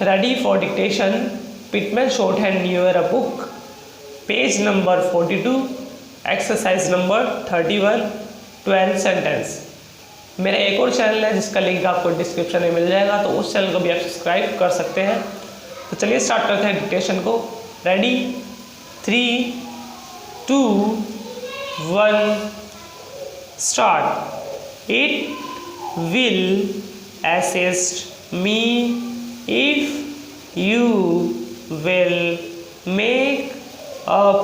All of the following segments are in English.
Ready for dictation. Pitman Shorthand near a book. Page number 42. Exercise number 31. 12 sentence. मेरा एक और channel है जिसका लिंक आपको डिस्क्रिप्शन में मिल जाएगा, तो उस चैनल को भी आप सब्सक्राइब कर सकते हैं। तो चलिए स्टार्ट करते हैं डिक्टेशन को। Ready, 3, 2, 1 start. It will assist me if you will make up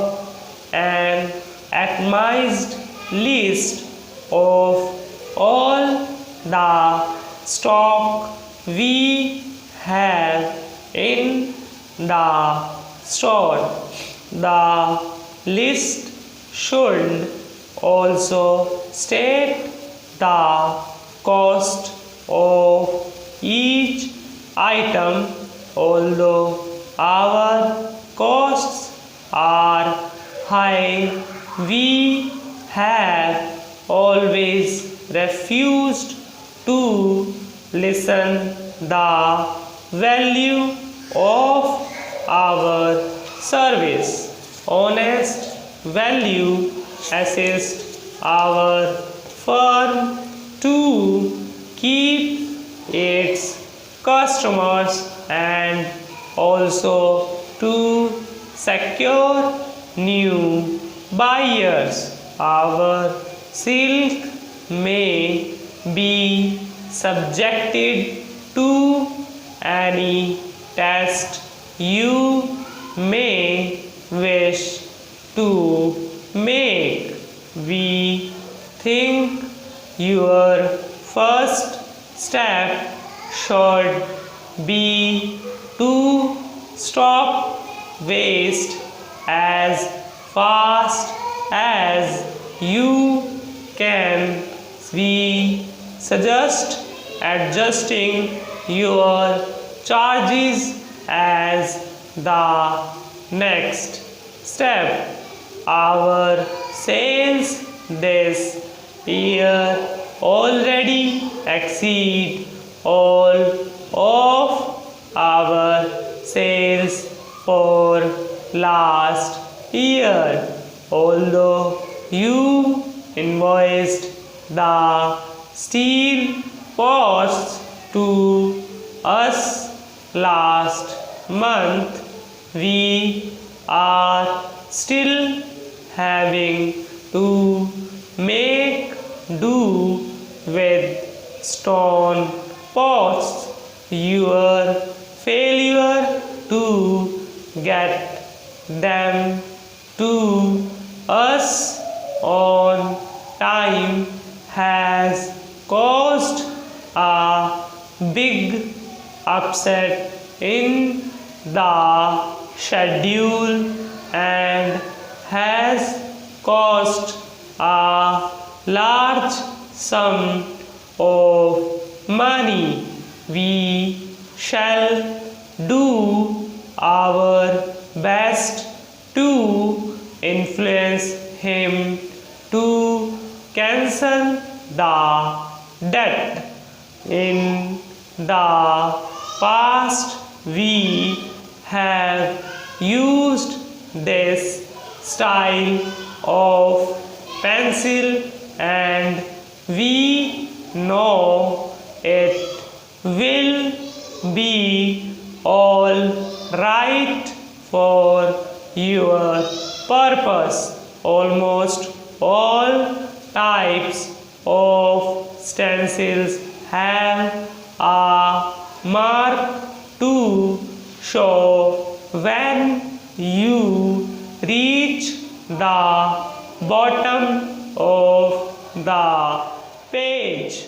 an itemized list of all the stock we have in the store. The list should also state the cost of each item. Although our costs are high, we have always refused to lessen the value of our service. Honest value assist our firm to keep its customers and also to secure new buyers. Our silk may be subjected to any test you may wish to make. We think your first step should be to stop waste as fast as you can. We suggest adjusting your charges as the next step. Our sales this year already exceed all of our sales for last year. Although you invoiced the steel costs to us last month, we are still having to make do with stone pots. Your failure to get them to us on time has caused a big upset in the schedule and has cost a large sum of money. We shall do our best to influence him to cancel the debt. In the past, we have used this style of pencil and we know it will be all right for your purpose. Almost all types of stencils have a mark to show when you reach the bottom of the page.